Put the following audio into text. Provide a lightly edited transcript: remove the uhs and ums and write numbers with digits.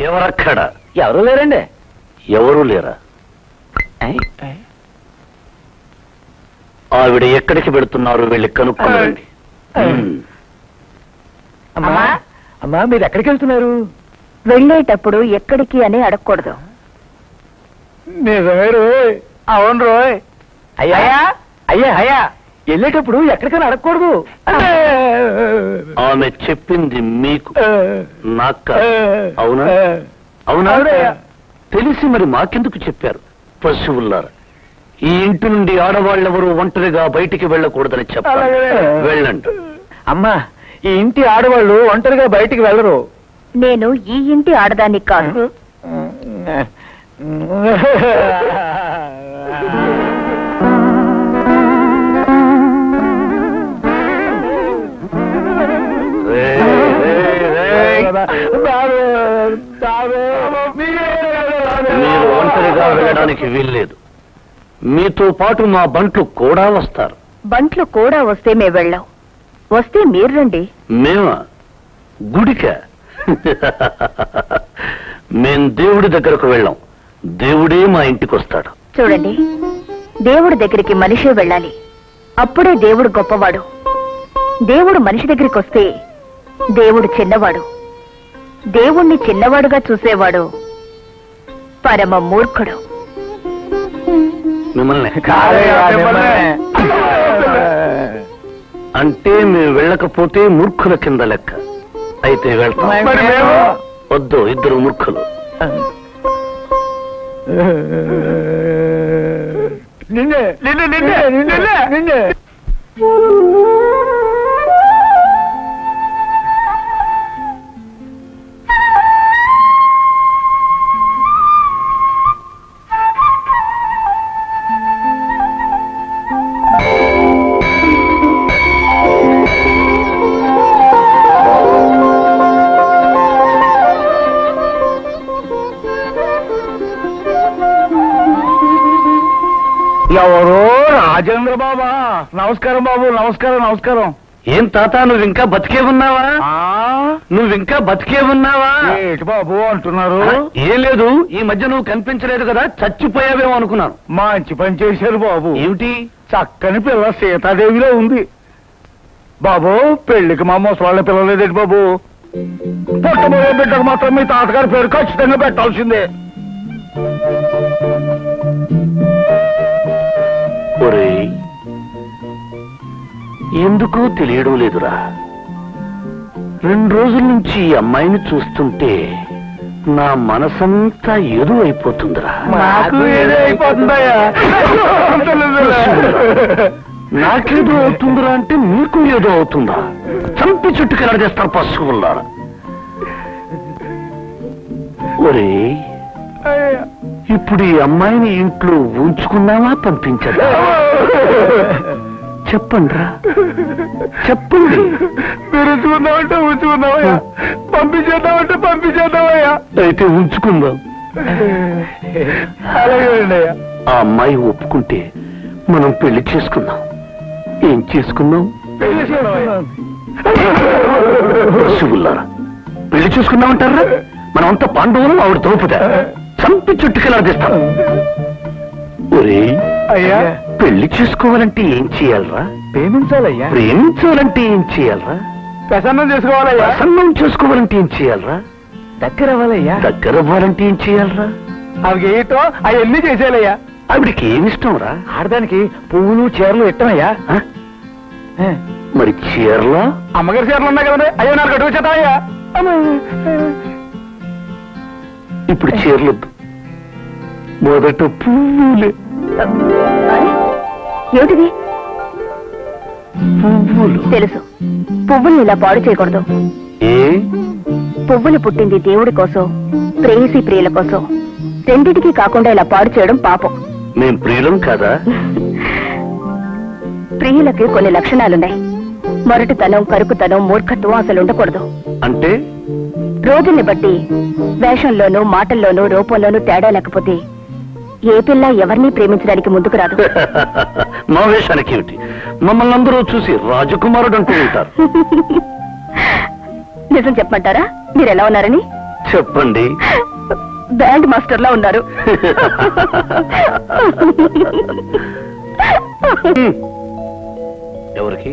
ఎవరక్కడ? ఎవరు లేరండి. ఎవరూ లేరా? ఆవిడ ఎక్కడికి వెళుతున్నారు? వెళ్ళి కనుక్కోండి. అమ్మా అమ్మా, మీరు ఎక్కడికి వెళ్తున్నారు? వెళ్ళేటప్పుడు ఎక్కడికి అని అడగకూడదు. నిజమే రోయ్. అవును రోయ్. అయ్యా అయ్యా అయ్యా, వెళ్ళేటప్పుడు ఎక్కడికైనా అడగకూడదు. ఆమె చెప్పింది మీకు, నాకు. అవునా? అవునా? తెలిసి మరి మాకెందుకు చెప్పారు? పశువుల్లారా, ఈ ఇంటి నుండి ఆడవాళ్ళెవరూ ఒంటరిగా బయటికి వెళ్ళకూడదని చెప్పాలి. వెళ్ళండి. అమ్మా, ఈ ఇంటి ఆడవాళ్ళు ఒంటరిగా బయటికి వెళ్ళరు. నేను ఈ ఇంటి ఆడదాన్ని కాదు. మీరు ఒంటరిగా వెళ్ళడానికి వీల్లేదు. మీతో పాటు మా బంట్లు కూడా వస్తారు. బంట్లు కూడా వస్తే మేము వెళ్ళాం. వస్తే మీరు రండి. మేమా? గుడిక? మేం దేవుడి దగ్గరకు వెళ్ళాం. దేవుడే మా ఇంటికి వస్తాడు. చూడండి, దేవుడి దగ్గరికి మనిషే వెళ్ళాలి. అప్పుడే దేవుడు గొప్పవాడు. దేవుడు మనిషి దగ్గరికి వస్తే దేవుడు చిన్నవాడు. దేవుణ్ణి చిన్నవాడుగా చూసేవాడు పరమ మూర్ఖుడు. మిమ్మల్ని అంటే మేము వెళ్ళకపోతే మూర్ఖుల కింద లెక్క. అయితే వెళ్తాం. వద్దు, ఇద్దరు మూర్ఖులు. నిన్నే నిన్నే నిన్నే నిన్నే నిన్నే. ఎవరో రాజేంద్ర బాబా. నమస్కారం బాబు. నమస్కారం నమస్కారం. ఏం తాత, నువ్వు ఇంకా బతికే ఉన్నావా? నువ్వు ఇంకా బతికే ఉన్నావా? ఏంటి బాబు అంటున్నారు? ఏం లేదు, ఈ మధ్య నువ్వు కనిపించలేదు కదా, చచ్చిపోయావేమో అనుకున్నాను. మంచి పని చేశారు బాబు. ఏమిటి? చక్కని పిల్ల సీతాదేవిలో ఉంది బాబు. పెళ్లికి మా ముసలాళ్ళని పిల్లలేదేంటి బాబు? పుట్టబోయే బిడ్డకు మాత్రం మీ తాతగారి పేరు ఖచ్చితంగా పెట్టాల్సిందే. ఒరేయ్, ఎందుకో తెలియడం లేదురా. 2 రోజుల నుంచి ఈ అమ్మాయిని చూస్తుంటే నా మనసంతా ఏదో అయిపోతుందిరా. నాకు ఏదో అయిపోతుందయ్యా. నాకేదో అవుతుందిరా అంటే మీకు ఏదో అవుతుందా? చంపి చుట్టుకెళ్ళ చేస్తారు పశువుల్లారా. ఒరే, ఇప్పుడు ఈ అమ్మాయిని ఇంట్లో ఉంచుకున్నావా, పంపించదా? చెప్పండిరా, చెప్పండి. మీరు ఉంచుకుందామంటే ఉంచుకుందామయ్యా, పంపించేద్దామంటే పంపించేద్దామయ్యా. అయితే ఉంచుకుందాం. అలాగే అయ్యా. ఆ అమ్మాయి ఒప్పుకుంటే మనం పెళ్లి చేసుకుందాం. ఏం చేసుకుందాం? పశువుల్లారా, పెళ్లి చేసుకుందామంటారా? మనమంతా పాండవులు, ఆవిడ ద్రౌపది. చంపి చుట్టుకెళ్ళాడిస్తాం. ఒరే అయ్యా, పెళ్లి చేసుకోవాలంటే ఏం చేయాలరా? ప్రేమించాలయ్యా. ప్రేమించాలంటే ఏం చేయాలరా? ప్రసన్నం చేసుకోవాలయ్యా. ప్రసన్నం చేసుకోవాలంటే ఏం చేయాలరా? దగ్గర అవ్వాలయ్యా. దగ్గర అవ్వాలంటే ఏం చేయాలరా? అవి ఏటో అవన్నీ చేసేయాలయ్యా. ఆవిడికి ఏమిష్టం రా? ఆడదానికి పువ్వులు చీరలు ఇట్టమయ్యా. మరి చీరలా? అమ్మగారి చీరలు ఉన్నాయి కదండి, అయ్యో నాకు అడుగు చేద్దామయ్యా. ఇప్పుడు చీరలొద్దు, మొదట పువ్వులే. ఏమిటిది? పువ్వులు. తెలుసు, పువ్వుల్ని ఇలా పాడు చేయకూడదు. ఏ? పువ్వులు పుట్టింది దేవుడి కోసం, ప్రేయసి ప్రియుల కోసం. రెండిటికి కాకుండా ఇలా పాడు చేయడం పాపం. మేం ప్రియులం కాదా? ప్రియులకి కొన్ని లక్షణాలున్నాయి. మొరటుతనం, కరుకుతనం, మూర్ఖత్వం అసలు ఉండకూడదు. అంటే రోజుల్ని బట్టి వేషంలోనూ, మాటల్లోనూ, రూపంలోనూ తేడా లేకపోతే ఏ పిల్ల ఎవరిని ప్రేమించడానికి ముందుకు రాదు. మా వేషానికి ఏమిటి? మమ్మల్ని అందరూ చూసి రాజకుమారుడు అంటూ ఉంటారు. నిజం చెప్పమంటారా? మీరు ఎలా ఉన్నారని? చెప్పండి. బ్యాండ్ మాస్టర్ లా ఉన్నారు. ఎవరికి?